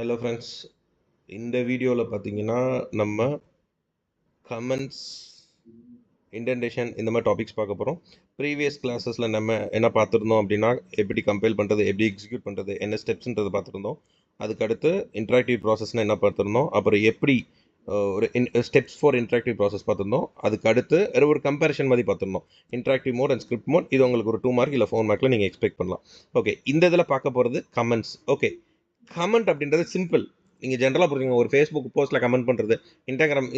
Hello friends, இந்த வீடியோவில் பார்த்தீங்கன்னா நம்ம கமெண்ட்ஸ், இண்டென்டேஷன் இந்த மாதிரி டாபிக்ஸ் பார்க்க போகிறோம். ப்ரீவியஸ் கிளாஸஸில் நம்ம என்ன பார்த்துருந்தோம் அப்படின்னா, எப்படி கம்பைல் பண்ணுறது, எப்படி எக்ஸிக்யூட் பண்ணுறது, என்ன ஸ்டெப்ஸ்ன்றது பார்த்துருந்தோம். அதுக்கடுத்து இன்ட்ராக்டிவ் ப்ராசஸ்னால் என்ன பார்த்துருந்தோம், அப்புறம் எப்படி ஒரு ஸ்டெப்ஸ் ஃபார் இன்ட்ராக்டிவ் ப்ராசஸ் பார்த்துருந்தோம். அதுக்கு அடுத்து ஒரு கம்பேரிஷன் மாதிரி பார்த்துருந்தோம். Interactive mode and script mode, இது உங்களுக்கு ஒரு 2 மார்க் இல்லை 4 மார்க்கில் நீங்கள் எக்ஸ்பெக்ட் பண்ணலாம். ஓகே, இந்த இதில் பார்க்க போகிறது கமெண்ட்ஸ். ஓகே, கமெண்ட் அப்படின்றது சிம்பிள். நீங்கள் ஜென்ரலாக புரிஞ்சுங்க, ஒரு ஃபேஸ்புக் போஸ்ட்டில் கமெண்ட் பண்ணுறது,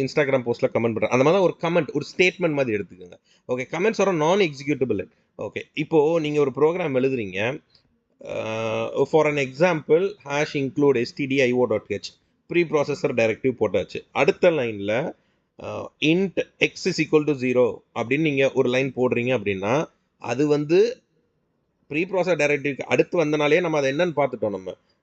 இன்ஸ்டாகிராம் போஸ்ட்டில் கமெண்ட் பண்ணுறது, அந்த மாதிரி தான் ஒரு கமெண்ட், ஒரு ஸ்டேட்மெண்ட் மாதிரி எடுத்துக்கோங்க. Okay, comments are non executable. Okay, இப்போது நீங்கள் ஒரு ப்ரோக்ராம் எழுதுறீங்க. For an example, hash include stdio.h preprocessor directive போட்டாச்சு. அடுத்த லைனில் int x is equal to 0 அப்படின்னு நீங்கள் ஒரு லைன் போடுறீங்க அப்படின்னா, அது வந்து ப்ரீ ப்ராசஸ் டைரக்டிவ்க்கு அடுத்து வந்தனாலே நம்ம அதை என்னன்னு பார்த்துட்டோம்.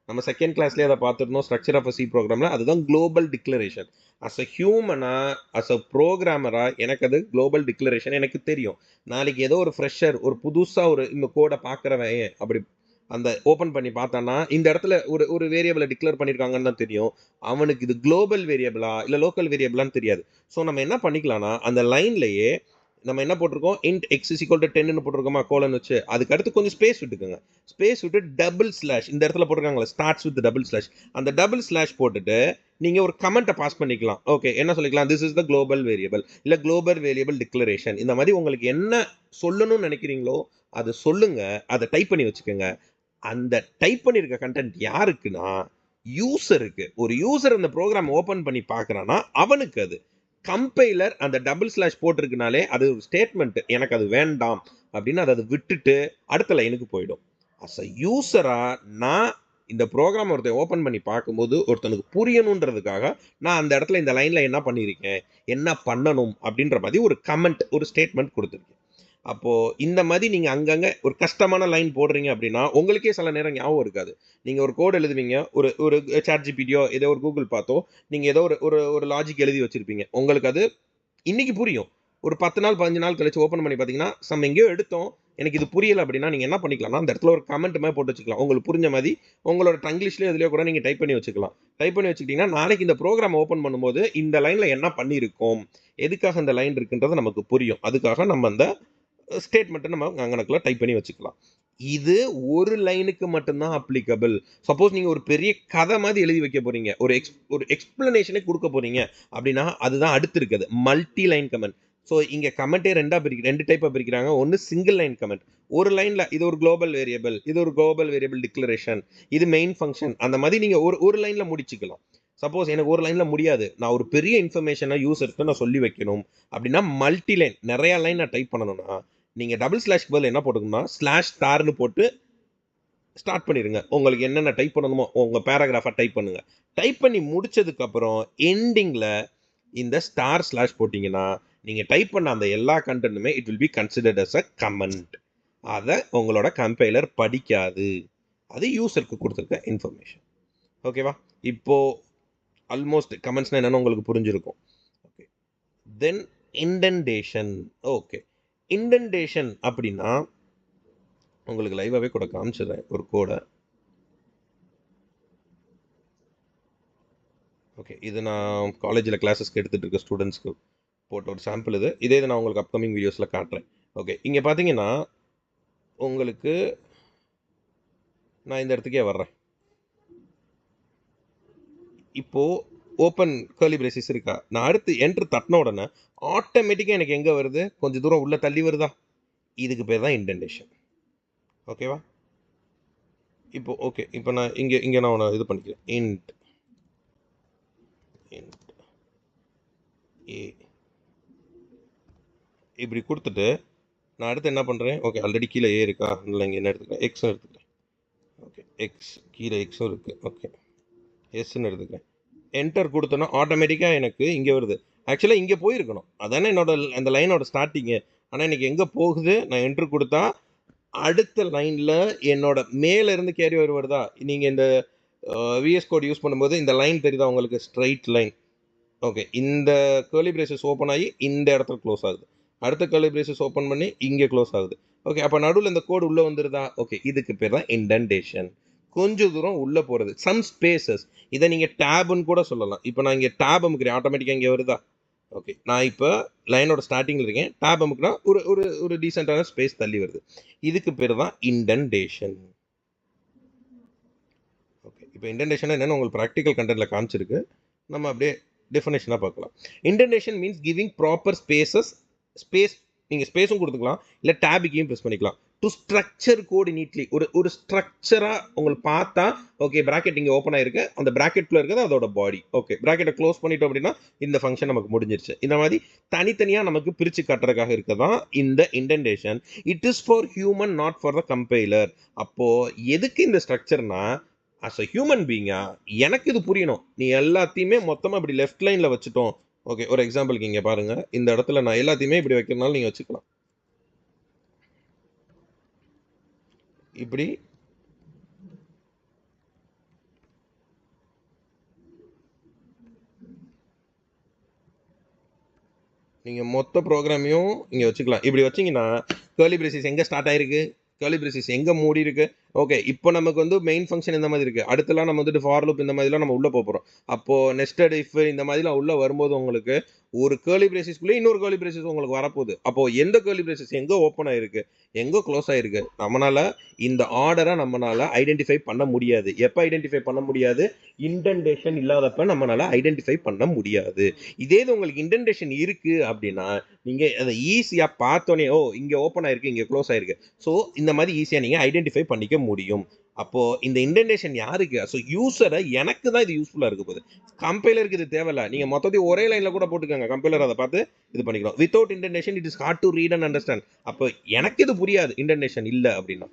நம்ம செகண்ட் கிளாஸ்லேயே அதை பார்த்துருந்தோம். ஸ்ட்ரக்சர் ஆஃப் சி ப்ரோக்ராமில் அதுதான் குளோபல் டிக்ளரேஷன். அஸ் அ ஹியூமனாக, அஸ் அ ப்ரோக்ராமராக எனக்கு அது குளோபல் டிக்ளரேஷன் எனக்கு தெரியும். நாளைக்கு ஏதோ ஒரு ஃப்ரெஷர், ஒரு புதுசாக ஒரு இந்த கோடை பார்க்குறவன் அப்படி அந்த ஓப்பன் பண்ணி பார்த்தான்னா, இந்த இடத்துல ஒரு ஒரு வேரியபிளை டிக்ளேர் பண்ணியிருக்காங்கன்னு தான் தெரியும். அவனுக்கு இது குளோபல் வேரியபிளா இல்லை லோக்கல் வேரியபிளான்னு தெரியாது. ஸோ நம்ம என்ன பண்ணிக்கலாம்னா, அந்த லைன்லேயே நம்ம என்ன போட்டிருக்கோம், int x is equal to 10ன்னு போட்டிருக்கோமா, கோலன் வச்சு. அதுக்கு அடுத்து கொஞ்சம் ஸ்பேஸ் விட்டுக்குங்க. ஸ்பேஸ் விட்டு டபுள் ஸ்லாஷ், இந்த இடத்துல போட்டிருக்காங்களா ஸ்டார்ட்ஸ் வித் டபுள் ஸ்லாஷ், அந்த டபுள் ஸ்லாஷ் போட்டுட்டு நீங்கள் ஒரு கமெண்ட்டை பாஸ் பண்ணிக்கலாம். ஓகே, என்ன சொல்லிக்கலாம், this is the global variable இல்லை குளோபல் வேரியபிள் டிக்ளரேஷன். இந்த மாதிரி உங்களுக்கு என்ன சொல்லணும்னு நினைக்கிறீங்களோ அதை சொல்லுங்க, அதை டைப் பண்ணி வச்சுக்கோங்க. அந்த டைப் பண்ணியிருக்க கண்டென்ட் யாருக்குன்னா, யூசருக்கு. ஒரு யூசர் அந்த ப்ரோக்ராம் ஓப்பன் பண்ணி பார்க்குறான்னா அவனுக்கு அது. கம்பைலர் அந்த டபுள் ஸ்லாஷ் போட்டிருக்குனாலே அது ஒரு ஸ்டேட்மெண்ட், எனக்கு அது வேண்டாம் அப்படின்னு அதை விட்டுட்டு அடுத்த லைனுக்கு போயிடும். அஸ் அ யூசராக நான் இந்த ப்ரோக்ராம் ஒருத்தர் ஓப்பன் பண்ணி பார்க்கும்போது ஒருத்தனுக்கு புரியணுன்றதுக்காக நான் அந்த இடத்துல இந்த லைனில் என்ன பண்ணியிருக்கேன், என்ன பண்ணணும் அப்படின்ற மாதிரி ஒரு கமெண்ட், ஒரு ஸ்டேட்மெண்ட் கொடுத்துருக்கேன். அப்போது இந்த மாதிரி நீங்கள் அங்கங்கே ஒரு கஷ்டமான லைன் போடுறீங்க அப்படின்னா உங்களுக்கே சில நேரம் ஞாபகம் இருக்காது. நீங்கள் ஒரு கோடு எழுதுவீங்க, ஒரு ஒரு சாட் ஜிபிடியோ ஏதோ ஒரு கூகுள் பார்த்தோ நீங்கள் ஏதோ ஒரு ஒரு ஒரு லாஜிக் எழுதி வச்சுருப்பீங்க. உங்களுக்கு அது இன்றைக்கி புரியும். ஒரு 10 நாள் 15 நாள் கழிச்சு ஓப்பன் பண்ணி பார்த்தீங்கன்னா எங்கேயோ எடுத்தோம், எனக்கு இது புரியலை அப்படின்னா நீங்கள் என்ன பண்ணிக்கலாம்னா, அந்த இடத்துல ஒரு கமெண்ட் மாதிரி போட்டு வச்சுக்கலாம். உங்களுக்கு புரிஞ்ச மாதிரி உங்களோட டங்கிலீஷ்லேயே இதுலேயோ கூட நீங்கள் டைப் பண்ணி வச்சுக்கலாம். டைப் பண்ணி வச்சுக்கிட்டிங்கன்னா நாளைக்கு இந்த ப்ரோக்ராம் ஓப்பன் பண்ணும்போது இந்த லைனில் என்ன பண்ணியிருக்கோம், எதுக்காக இந்த லைன் இருக்குன்றது நமக்கு புரியும். அதுக்காக நம்ம அந்த ஸ்டேட்மெண்ட்டை நம்ம அங்கனக்குள்ள டைப் பண்ணி வச்சுக்கலாம். இது ஒரு லைனுக்கு மட்டும்தான் அப்ளிகபிள். சப்போஸ் நீங்கள் ஒரு பெரிய கதை மாதிரி எழுதி வைக்க போகிறீங்க, ஒரு எக்ஸ்பிளனேஷனே கொடுக்க போகிறீங்க அப்படின்னா அதுதான் அடுத்து இருக்குது மல்டி லைன் கமெண்ட். ஸோ இங்கே கமெண்ட்டே ரெண்டு டைப்பாக பிரிக்கிறாங்க. ஒன்று சிங்கிள் லைன் கமெண்ட், ஒரு லைனில் இது ஒரு குளோபல் வேரியபிள், இது ஒரு குளோபல் வேரியபிள் டிக்ளரேஷன், இது மெயின் ஃபங்க்ஷன், அந்த மாதிரி நீங்கள் ஒரு லைனில் முடிச்சுக்கலாம். சப்போஸ் எனக்கு ஒரு லைனில் முடியாது, நான் ஒரு பெரிய இன்ஃபர்மேஷனை யூசர்கிட்ட நான் சொல்லி வைக்கணும் அப்படின்னா மல்டி லைன், நிறையா லைன் நான் டைப் பண்ணணும்னா நீங்கள் டபுள் ஸ்லாஷ்க்கு பதில் என்ன போட்டுக்கணும்னா ஸ்லாஷ் ஸ்டார்னு போட்டு ஸ்டார்ட் பண்ணிடுங்க. உங்களுக்கு என்னென்ன டைப் பண்ணணுமோ உங்கள் பேராகிராஃபாக டைப் பண்ணுங்கள். டைப் பண்ணி முடிச்சதுக்கப்புறம் எண்டிங்கில் இந்த ஸ்டார் ஸ்லாஷ் போட்டிங்கன்னா நீங்கள் டைப் பண்ண அந்த எல்லா கண்டென்ட்டுமே it will be considered as a comment. அதை உங்களோட கம்பைலர் படிக்காது. அது யூசருக்கு கொடுத்துருக்க இன்ஃபர்மேஷன். ஓகேவா? இப்போது ஆல்மோஸ்ட் கமெண்ட்ஸ்னால் என்னென்னு உங்களுக்கு புரிஞ்சிருக்கும். ஓகே, தென் இண்டென்டேஷன். ஓகே, இண்டென்டேஷன் அப்படின்னா உங்களுக்கு லைவாகவே கூட காமிச்சிடுறேன் ஒரு கோடை. ஓகே, இது நான் காலேஜில் கிளாஸஸ்க்கு எடுத்துகிட்டு இருக்க ஸ்டூடெண்ட்ஸ்க்கு போட்ட ஒரு சாம்பிள் இது. இதே நான் உங்களுக்கு அப்கமிங் வீடியோஸில் காட்டுறேன். ஓகே, இங்கே பார்த்தீங்கன்னா உங்களுக்கு நான் இந்த இடத்துக்கே வர்றேன். இப்போது ஓப்பன் கர்லி பிரேசஸ் இருக்கா, நான் அடுத்து என்ட்ரு தட்டின உடனே ஆட்டோமேட்டிக்காக எனக்கு எங்கே வருது, கொஞ்சம் தூரம் உள்ளே தள்ளி வருதா, இதுக்கு பேர் தான் இண்டென்டேஷன். ஓகேவா? இப்போ ஓகே, இப்போ நான் இங்கே நான் இது பண்ணிக்கிறேன். இன்ட் ஏ இப்படி கொடுத்துட்டு நான் அடுத்து என்ன பண்ணுறேன், ஓகே ஆல்ரெடி கீழே ஏ இருக்கா, இல்லை இங்கே என்ன எடுத்துக்கிறேன், எக்ஸும் எடுத்துக்கிறேன். ஓகே, எக்ஸ் கீழே எக்ஸும் இருக்குது. ஓகே, எஸ்ன்னு எடுத்துக்கிறேன். என்டர் கொடுத்தோன்னா ஆட்டோமேட்டிக்காக எனக்கு இங்கே வருது. ஆக்சுவலாக இங்கே போயிருக்கணும், அதானே என்னோட அந்த லைனோட ஸ்டார்டிங்கு. ஆனால் எனக்கு எங்கே போகுது, நான் என்ட்ரு கொடுத்தா அடுத்த லைனில் என்னோட மேலேருந்து கேரி வருதா. நீங்கள் இந்த விஎஸ் கோட் யூஸ் பண்ணும்போது இந்த லைன் தெரியுதா உங்களுக்கு, ஸ்ட்ரைட் லைன். ஓகே, இந்த கர்லி பிரேசஸ் ஓப்பன் ஆகி இந்த இடத்துல க்ளோஸ் ஆகுது. அடுத்த கர்லி பிரேசஸ் ஓப்பன் பண்ணி இங்கே க்ளோஸ் ஆகுது. ஓகே, அப்போ நடுவில் இந்த கோடு உள்ளே வந்துருதா. ஓகே, இதுக்கு பேர் தான் இண்டென்டேஷன். கொஞ்சம் தூரம் உள்ளே போகிறது, சம் ஸ்பேசஸ். இதை நீங்கள் டேப்னு கூட சொல்லலாம். இப்போ நான் இங்கே டேப் அமுக்கிறேன், ஆட்டோமேட்டிக்காக இங்கே வருதா? ஓகே, நான் இப்போ லைனோட ஸ்டார்டிங்கில் இருக்கேன், டேப் அமுக்குனா ஒரு ஒரு ஒரு டீசெண்டான ஸ்பேஸ் தள்ளி வருது. இதுக்கு பேர் தான் இண்டென்டேஷன். ஓகே, இப்போ இண்டென்டேஷன் என்னென்னு உங்களுக்கு ப்ராக்டிக்கல் கண்டென்ட்டில் காமிச்சிருக்கு, நம்ம அப்படியே டெஃபினேஷனாக பார்க்கலாம். Indentation means giving proper space. நீங்கள் ஸ்பேஸும் கொடுத்துக்கலாம், இல்லை டேபுக்கையும் ப்ரெஸ் பண்ணிக்கலாம். டு ஸ்ட்ரக்சர் கோடு நீட்லி, ஒரு ஸ்ட்ரக்சராக உங்களுக்கு பார்த்தா, ஓகே ப்ராக்கெட் இங்கே ஓப்பன் ஆயிருக்கு, அந்த ப்ராக்கெட்டில் இருக்கிறது அதோட பாடி. ஓகே, ப்ராக்கெட்டை க்ளோஸ் பண்ணிட்டோம் அப்படின்னா இந்த ஃபங்க்ஷன் நமக்கு முடிஞ்சிருச்சு. இந்த மாதிரி தனித்தனியாக நமக்கு பிரித்து காட்டுறதுக்காக இருக்கதான் இந்த indentation. It is for human, not for the compiler. அப்போது எதுக்கு இந்த ஸ்ட்ரக்சர்னா, அஸ் அ ஹியூமன் பீயிங்கா எனக்கு இது புரியணும். நீ எல்லாத்தையுமே மொத்தமாக இப்படி லெஃப்ட் லைனில் வச்சுட்டோம். ஓகே, ஒரு எக்ஸாம்பிளுக்கு இங்கே பாருங்கள், இந்த இடத்துல நான் எல்லாத்தையுமே இப்படி வைக்கிறதுனால நீங்கள் வச்சுக்கலாம். இப்படி நீங்கள் மொத்த ப்ரோக்ராமையும் இங்கே வச்சுக்கலாம். இப்படி வச்சிங்கன்னா கர்லி பிரேசஸ் எங்கே ஸ்டார்ட் ஆயிருக்கு, கர்லி பிரேசஸ் எங்கே மூடி இருக்கு. ஓகே, இப்போ நமக்கு வந்து மெயின் ஃபங்க்ஷன் இந்த மாதிரி இருக்குது. அடுத்தலாம் நம்ம வந்துட்டு ஃபார் லூப் இந்த மாதிரிலாம் நம்ம உள்ளே போகிறோம். அப்போது நெஸ்டட் இஃப் இந்த மாதிரிலாம் உள்ளே வரும்போது உங்களுக்கு ஒரு கர்லி பிரேசஸ்க்குள்ளே இன்னொரு கர்லி பிரேசஸ் உங்களுக்கு வரப்போகுது. அப்போது எந்த கர்லி பிரேசஸ் எங்கே ஓப்பன் ஆகிருக்கு, எங்கே க்ளோஸ் ஆகிருக்கு, நம்மளால் இந்த ஆர்டரை நம்மளால் ஐடென்டிஃபை பண்ண முடியாது. எப்போ ஐடென்டிஃபை பண்ண முடியாது? இண்டென்டேஷன் இல்லாதப்ப நம்மளால் ஐடென்டிஃபை பண்ண முடியாது. இதே இது உங்களுக்கு இண்டென்டேஷன் இருக்குது அப்படின்னா நீங்கள் அதை ஈஸியாக பார்த்தோன்னே, ஓ இங்கே ஓப்பன் ஆகிருக்கு, இங்கே க்ளோஸ் ஆகிருக்கு, ஸோ இந்த மாதிரி ஈஸியாக நீங்கள் ஐடென்டிஃபை பண்ணிக்க முடியும். அப்போது இந்த இண்டென்டேஷன் யாருக்கு? ஸோ யூஸரை, எனக்கு தான் இது யூஸ்ஃபுல்லாக இருக்க போகுது. கம்பைலருக்கு இது தேவையில்லை. நீங்கள் மொத்தத்தையும் ஒரே லைனில் கூட போட்டுக்கோங்க, கம்பைலர் அதை பார்த்து இது பண்ணிக்கலாம். Without indentation it is hard to read and understand. அப்போ எனக்கு இது புரியாது இண்டென்டேஷன் இல்லை அப்படின்னா.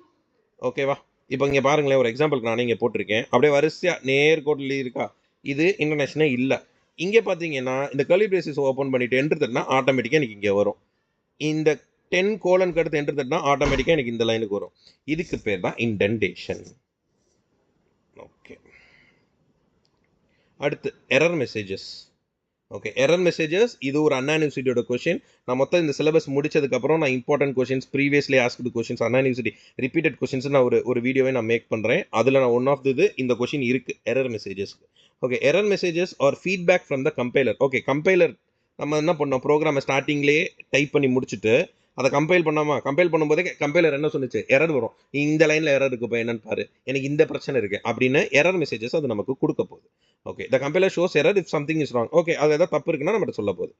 ஓகேவா? இப்போ இங்கே பாருங்களேன், ஒரு எக்ஸாம்பிளுக்கு நானே இங்கே போட்டிருக்கேன், அப்படியே வரிசையாக நேர்கோட்டில் இருக்கா, இது இண்டென்டேஷனே இல்லை. இங்கே பார்த்தீங்கன்னா இந்த கர்லி பிரேசஸ் ஓப்பன் பண்ணிட்டு என்டர் தட்டினா ஆட்டோமேட்டிக்காக எனக்கு இங்கே வரும். இந்த 10 கோலனுக்கு அடுத்து என்டர் தட்டினா ஆட்டோமேட்டிக்காக எனக்கு இந்த லைனுக்கு வரும். இதுக்கு பேர் தான் இண்டென்டேஷன். ஓகே, அடுத்து error messages. Okay, error messages இது ஒரு அண்ணா யூனிவர்சிட்டியோட கொஷின். நான் மொத்தம் இந்த சிலபஸ் முடிச்சதுக்கப்புறம் நான் important questions, previously asked questions, Anna university repeated questions நான் ஒரு வீடியோவே நான் மேக் பண்ணுறேன். அதில் நான் ஒன் ஆஃப் இது இந்த கொஷின் இருக்குது, எரர் மெசேஜஸ்க்கு. Okay, error messages are feedback from the compiler. Okay, compiler நம்ம என்ன பண்ணோம், ப்ரோக்ராமை ஸ்டார்டிங்லேயே டைப் பண்ணி முடிச்சுட்டு அதை கம்பைல் பண்ணும்போதே கம்பைலர் என்ன சொன்னிச்சு, எரர் வரும், இந்த லைனில் எரர் இருக்குது, இப்போ என்னன்னு பாரு, எனக்கு இந்த பிரச்சனை இருக்குது அப்படின்னு எரர் மெசேஜஸ் அது நமக்கு கொடுக்க போகுது. Okay, the compiler shows error if something is wrong. Okay, அது ஏதாவது தப்பு இருக்குன்னா நம்மகிட்ட சொல்ல போகுது.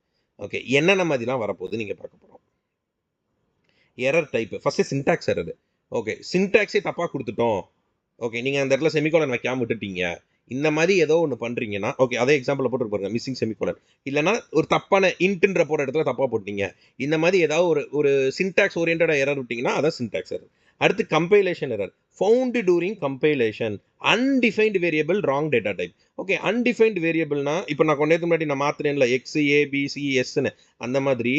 ஓகே, என்னென்ன மாதிரிலாம் வரப்போகுது நீங்கள் பார்க்க போகிறோம். Error type first syntax error. Okay, சின்டாக்ஸே தப்பாக கொடுத்துட்டோம். ஓகே, நீங்கள் அந்த இடத்துல செமிகோலன் வைக்காமல் விட்டுட்டீங்க, இந்த மாதிரி ஏதோ ஒன்று பண்ணுறீங்கன்னா, ஓகே அதே எக்ஸாம்பிள் போட்டு பாருங்க, மிஸ்ஸிங் செமிகோலன், இல்லைனா ஒரு தப்பான இன்ட்ன்ற போகிற இடத்துல தப்பாக போட்டீங்க, இந்த மாதிரி ஏதாவது ஒரு சின்டாக்ஸ் ஓரியன்டாக எரர் விட்டிங்கன்னா அதான் சின்டாக்ஸ் எரர். அடுத்து compilation error, found during compilation, undefined variable wrong data type. Okay, undefined வேரியபிள்னா இப்போ நான் கொஞ்ச நேரத்துக்கு முன்னாடி நான் மாற்றுறேன்ல எக்ஸ் ஏபிசி எஸ்ன்னு, அந்த மாதிரி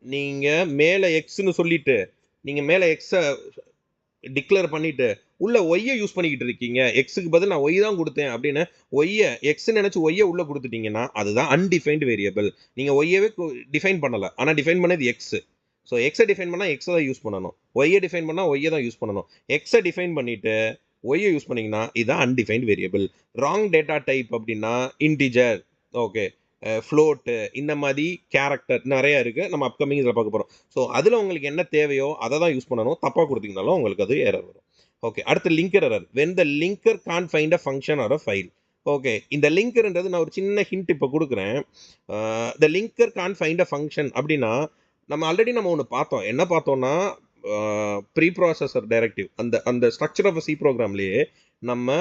நீங்கள் மேலே எக்ஸ்ன்னு சொல்லிட்டு நீங்கள் மேலே எக்ஸை டிக்ளேர் பண்ணிட்டு உள்ள ஒய்யை யூஸ் பண்ணிக்கிட்டு இருக்கீங்க, எக்ஸுக்கு பதில் நான் ஒய் தான் கொடுத்தேன் அப்படின்னு ஒய்யை எக்ஸ்ன்னு நினச்சி ஒய்யை உள்ளே கொடுத்துட்டீங்கன்னா அதுதான் அன்டிஃபைன்டு வேரியபிள். நீங்கள் ஒய்யவே டிஃபைன் பண்ணலை, ஆனால் டிஃபைன் பண்ணது எக்ஸ். ஸோ எக்ஸை டிஃபைன் பண்ணால் எக்ஸை தான் யூஸ் பண்ணணும், ஒய்யை டிஃபைன் பண்ணால் ஒய்யை தான் யூஸ் பண்ணணும். எக்ஸை டிஃபைன் பண்ணிவிட்டு ஒய்யை யூஸ் பண்ணிங்கன்னா இதுதான் undefined variable. Wrong data type அப்படின்னா இன்டிஜர், ஓகே ஃப்ளோட்டு, இந்த மாதிரி கேரக்டர் நிறையா இருக்குது, நம்ம அப்கமிங் இதில் பார்க்க போகிறோம். ஸோ அதில் உங்களுக்கு என்ன தேவையோ அதை தான் யூஸ் பண்ணணும், தப்பாக கொடுத்தீங்கனாலும் உங்களுக்கு அது எரர் வரும். ஓகே, அடுத்து linker error, when the linker can't find a function or a file. Okay, இந்த லிங்கர்ன்றது நான் ஒரு சின்ன ஹிண்ட் இப்போ கொடுக்குறேன். The linker can't find a function அப்படின்னா நம்ம ஆல்ரெடி ஒன்று பார்த்தோம். என்ன பார்த்தோம்னா ப்ரீ ப்ராசஸர் டைரக்டிவ், அந்த ஸ்ட்ரக்சர் ஆஃப் சி ப்ரோக்ராம்லேயே நம்ம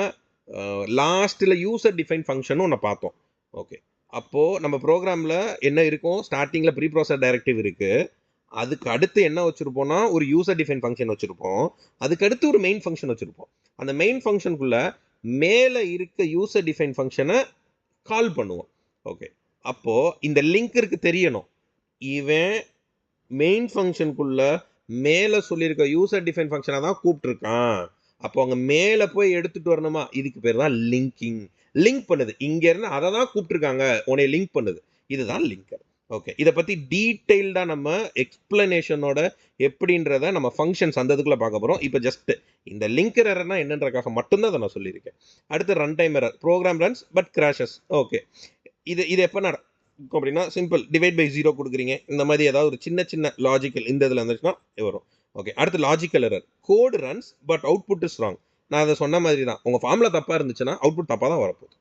லாஸ்ட்டில் யூசர் டிஃபைன் ஃபங்க்ஷன் ஒன்று பார்த்தோம். ஓகே, அப்போது நம்ம ப்ரோக்ராமில் என்ன இருக்கும், ஸ்டார்டிங்கில் ப்ரீ ப்ராசஸர் டைரக்டிவ் இருக்குது, அதுக்கு அடுத்து என்ன வச்சுருப்போம்னா ஒரு யூசர் டிஃபைன் ஃபங்க்ஷன் வச்சுருப்போம், அதுக்கு அடுத்து ஒரு மெயின் ஃபங்க்ஷன் வச்சுருப்போம். அந்த மெயின் ஃபங்க்ஷனுக்குள்ளே மேலே இருக்க யூசர் டிஃபைன் ஃபங்க்ஷனை கால் பண்ணுவோம். ஓகே, அப்போது இந்த லிங்க் தெரியணும், இவன் மெயின் ஃபங்க்ஷனுக்குள்ளே மேலே சொல்லியிருக்க யூசர் டிஃபைன் ஃபங்க்ஷனை தான் கூப்பிட்ருக்கான், அப்போ அங்கே மேலே போய் எடுத்துகிட்டு வரணுமா, இதுக்கு பேர் தான் லிங்கிங். லிங்க் பண்ணுது, இங்கேருந்து அதை தான் கூப்பிட்ருக்காங்க, உன்னை லிங்க் பண்ணுது, இதுதான் லிங்கர். ஓகே, இதை பற்றி டீட்டெயில்டாக நம்ம எக்ஸ்பிளனேஷனோட எப்படின்றத நம்ம ஃபங்க்ஷன்ஸ் அந்த இதுக்குள்ளே பார்க்க போகிறோம். இப்போ ஜஸ்ட் இந்த லிங்கர் எரர்னா என்னன்றக்காக மட்டும்தான் அதை நான் சொல்லியிருக்கேன். அடுத்து run time error, program runs but crashes. Okay, இது எப்போ நடக்கும் அப்படின்னா, சிம்பிள் டிவைட் பை 0 கொடுக்குறீங்க, இந்த மாதிரி ஏதாவது ஒரு சின்ன சின்ன லாஜிக்கல் இந்த இதில் இருந்துச்சுன்னா வரும். ஓகே, அடுத்து logical error, code runs but output is wrong. நான் அதை சொன்ன மாதிரி தான், உங்கள் ஃபார்மில் தப்பாக இருந்துச்சுன்னா அவுட்புட் தப்பாக தான் வரப்போகுது.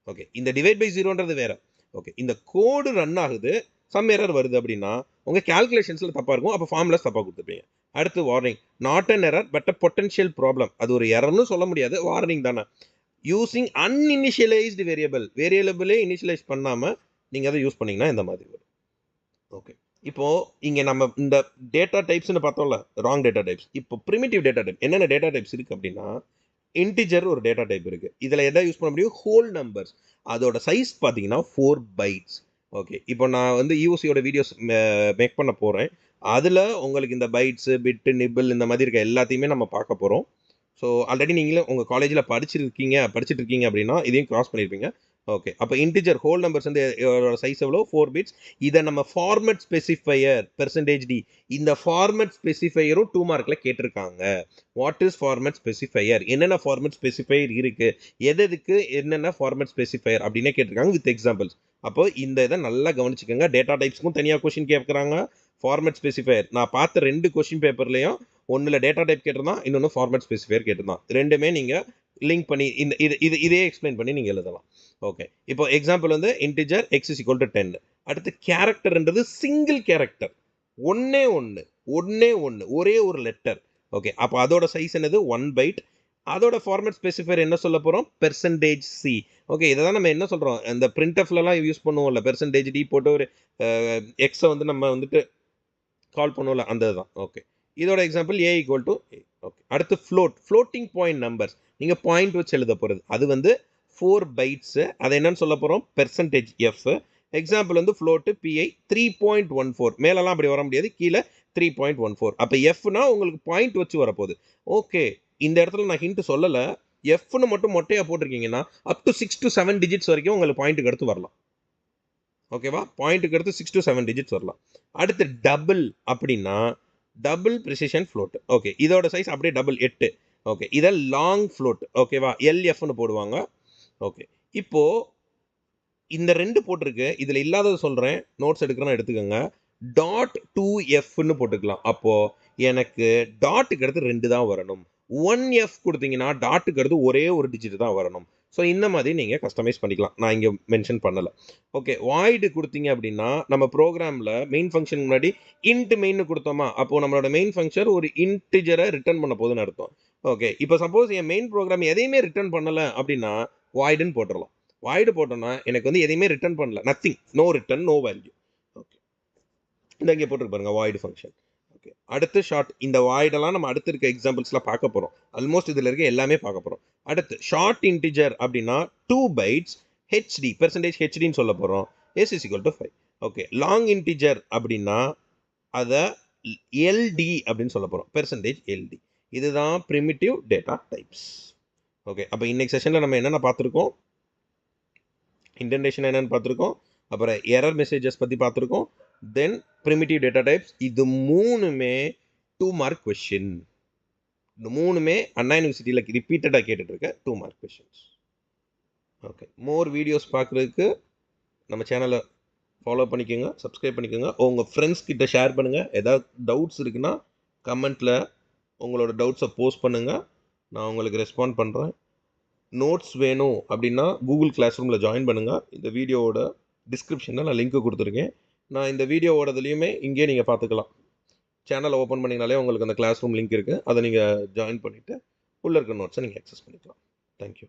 ஓகே, இந்த டிவைட் பை 0ன்றது வேறு. ஓகே, இந்த கோடு ரன் ஆகுது, சம் எரர் வருது அப்படின்னா உங்கள் கேல்குலேஷன்ஸில் தப்பாக இருக்கும், அப்போ ஃபார்முலாஸ் தப்பாக கொடுத்துருப்பீங்க. அடுத்து warning, not an error but a potential problem. அது ஒரு எரர்னு சொல்ல முடியாது, வார்னிங் தானே. யூஸிங் அன்இனிஷியலைஸ்டு வேரியபிளே இனிஷியலைஸ் பண்ணாமல் நீங்கள் அதை யூஸ் பண்ணிங்கன்னா இந்த மாதிரி வரும். ஓகே, இப்போது இங்கே நம்ம இந்த டேட்டா டைப்ஸ்னு பார்த்தோம்ல, ராங் டேட்டா டைப்ஸ். இப்போ ப்ரிமிட்டிவ் டேட்டா டைப் என்னென்ன டேட்டா டைப்ஸ் இருக்குது அப்படின்னா, இன்டிஜர் ஒரு டேட்டா டைப் இருக்குது. இதில் எதை யூஸ் பண்ண முடியும்? Whole numbers. அதோட சைஸ் பார்த்தீங்கன்னா 4 bytes. ஓகே, இப்போ நான் வந்து யூசியோட வீடியோஸ் மேக் பண்ண போகிறேன். அதில் உங்களுக்கு இந்த பைட்ஸு, பிட்டு, நிபிள் இந்த மாதிரி இருக்க எல்லாத்தையுமே நம்ம பார்க்க போகிறோம். ஸோ ஆல்ரெடி நீங்களும் உங்கள் காலேஜில் படிச்சுட்டு இருக்கீங்க அப்படின்னா இதையும் கிராஸ் பண்ணியிருப்பீங்க. ஓகே, அப்போ இன்டிஜர் ஹோல் நம்பர்ஸ் வந்து சைஸ் எவ்வளோ? 4 bits. இதை நம்ம ஃபார்மட் ஸ்பெசிஃபையர் %d, இந்த ஃபார்மட் ஸ்பெசிஃபையரும் 2 மார்க்கில் கேட்டிருக்காங்க. வாட் இஸ் ஃபார்மட் ஸ்பெசிஃபையர், என்னென்ன ஃபார்மட் ஸ்பெசிஃபையர் இருக்குது, எதுக்கு என்னென்ன ஃபார்மட் ஸ்பெசிஃபையர் அப்படின்னே கேட்டிருக்காங்க வித் எக்ஸாம்பிள்ஸ். அப்போ இந்த இதை நல்லா கவனிச்சுக்கோங்க. டேட்டா டைப்ஸ்க்கும் தனியாக கொஷின் கேட்குறாங்க, ஃபார்மட் ஸ்பெசிஃபையர். நான் பார்த்த 2 கொஷின் பேப்பர்லையும் ஒன்றில் டேட்டா டைப் கேட்டிருந்தான், இன்னொன்று ஃபார்மட் ஸ்பெசிஃபையர் கேட்டிருந்தான். ரெண்டுமே நீங்கள் லிங்க் பண்ணி இதே எக்ஸ்பிளைன் பண்ணி நீங்கள் எழுதலாம். ஓகே, இப்போ எக்ஸாம்பிள் வந்து integer x is equal to 10. அடுத்து கேரக்டர்ன்றது சிங்கிள் கேரக்டர், ஒன்னே ஒன்று ஒரே ஒரு லெட்டர். ஓகே, அப்போ அதோட சைஸ் என்னது? 1 byte. அதோட ஃபார்மேட் ஸ்பெசிஃபையர் என்ன சொல்ல போகிறோம்? %c. ஓகே, இதை தான் நம்ம என்ன சொல்கிறோம், இந்த பிரிண்ட்எஃப்லலாம் யூஸ் பண்ணுவோம்ல, %d போட்டு ஒரு எக்ஸை வந்து நம்ம வந்துட்டு கால் பண்ணுவோம்ல, அந்த இதுதான். ஓகே, இதோட example a equal to a. Okay, அடுத்து ஃப்ளோட்டிங் பாயிண்ட் நம்பர்ஸ், நீங்கள் பாயிண்ட் வச்சு எழுத போகிறது, அது வந்து 4 bytes. அதை என்னன்னு சொல்ல போகிறோம்? %f. எக்ஸாம்பிள் வந்து ஃப்ளோட்டு pi 3.14. மேலெல்லாம் அப்படி வர முடியாது, கீழே 3.14. அப்போ எஃப்னா உங்களுக்கு பாயிண்ட் வச்சு வரப்போகுது. ஓகே, இந்த இடத்துல நான் ஹிண்ட் சொல்லலை, எஃப்னு மட்டும் மொட்டையாக போட்டிருக்கீங்கன்னா அப் டு 6 to 7 digits வரைக்கும் உங்களுக்கு பாயிண்ட்டுக்கு அடுத்து வரலாம். ஓகேவா, பாயிண்ட்டுக்கு அடுத்து 6 to 7 digits வரலாம். அடுத்து டபுள் அப்படின்னா டபுள் ப்ரிசிஷன் ஃப்ளோட். ஓகே, இதோட சைஸ் அப்படியே டபுள் 8. ஓகே, இதை லாங் ஃப்ளோட். ஓகேவா, எல்எஃப்னு போடுவாங்க. ஓகே, இப்போது இந்த 2 போட்டிருக்கு, இதில் இல்லாதது சொல்கிறேன், நோட்ஸ் எடுக்கிறேன்னா எடுத்துக்கோங்க. .2f போட்டுக்கலாம். அப்போது எனக்கு டாட்டுக்கு அடுத்து 2 தான் வரணும். 1f கொடுத்தீங்கன்னா டாட்டுக்கு அடுத்து ஒரே ஒரு டிஜிட் தான் வரணும். ஸோ இந்த மாதிரி நீங்கள் கஸ்டமைஸ் பண்ணிக்கலாம், நான் இங்கே மென்ஷன் பண்ணலை. ஓகே, வாய்டு கொடுத்தீங்க அப்படின்னா நம்ம ப்ரோக்ராமில் மெயின் ஃபங்க்ஷன் முன்னாடி இன்ட் மெயின் கொடுத்தோமா, அப்போது நம்மளோட மெயின் ஃபங்க்ஷன் ஒரு இன்டிஜரை ரிட்டர்ன் பண்ண போதுன்னு அர்த்தம். ஓகே, இப்போ சப்போஸ் என் மெயின் ப்ரோக்ராம் எதையுமே ரிட்டர்ன் பண்ணலை அப்படின்னா வாய்டுன்னு போட்டுடலாம். வாய்டு போட்டோன்னா எனக்கு வந்து எதையுமே ரிட்டர்ன் பண்ணல, nothing, no return, no value. Okay, இந்த இங்கே போட்டுருக்கு பாருங்க, வாய்டு ஃபங்க்ஷன். ஓகே, அடுத்து ஷார்ட். இந்த வாய்டெல்லாம் நம்ம அடுத்து இருக்க எக்ஸாம்பிள்ஸ்லாம் பார்க்க போகிறோம். ஆல்மோஸ்ட் இதில் இருக்க எல்லாமே பார்க்க போகிறோம். அடுத்து ஷார்ட் இன்டிஜர் அப்படின்னா 2 bytes hd, %hd சொல்ல போகிறோம், s is equal to 5. Okay, long integer அப்படின்னா அதை ld அப்படின்னு சொல்ல போகிறோம், %ld. இதுதான் ப்ரிமிட்டிவ் டேட்டா டைப்ஸ். ஓகே, அப்போ இன்னைக்கு செஷனில் நம்ம என்னென்ன பார்த்துருக்கோம்? இன்டென்டேஷன் என்னென்னு பார்த்துருக்கோம், அப்புறம் எரர் மெசேஜஸ் பற்றி பார்த்துருக்கோம், தென் ப்ரிமிட்டிவ் டேட்டா டைப்ஸ். இது 3மே 2 மார்க் கொஷின். இந்த 3மே அண்ணா யூனிவர்சிட்டியில் ரிப்பீட்டடாக கேட்டுட்ருக்க 2 mark questions. Okay, more videos பார்க்குறதுக்கு நம்ம சேனலை ஃபாலோ பண்ணிக்கோங்க, சப்ஸ்கிரைப் பண்ணிக்கோங்க, உங்கள் ஃப்ரெண்ட்ஸ் கிட்ட ஷேர் பண்ணுங்கள். ஏதாவது டவுட்ஸ் இருக்குன்னா கமெண்ட்டில் உங்களோட டவுட்ஸை போஸ்ட் பண்ணுங்கள், நான் உங்களுக்கு ரெஸ்பாண்ட் பண்ணுறேன். நோட்ஸ் வேணும் அப்படின்னா கூகுள் கிளாஸ் ரூமில் ஜாயின் பண்ணுங்கள். இந்த வீடியோவோட டிஸ்கிரிப்ஷனில் நான் லிங்க்கு கொடுத்துருக்கேன். நான் இந்த வீடியோவோடதுலேயுமே இங்கே நீங்கள் பார்த்துக்கலாம். சேனலை ஓப்பன் பண்ணிங்கனாலே உங்களுக்கு அந்த கிளாஸ் ரூம் லிங்க் இருக்குது, அதை நீங்கள் ஜாயின் பண்ணிவிட்டு உள்ளே இருக்க நோட்ஸை நீங்கள் அக்சஸ் பண்ணிக்கலாம். தேங்க்யூ.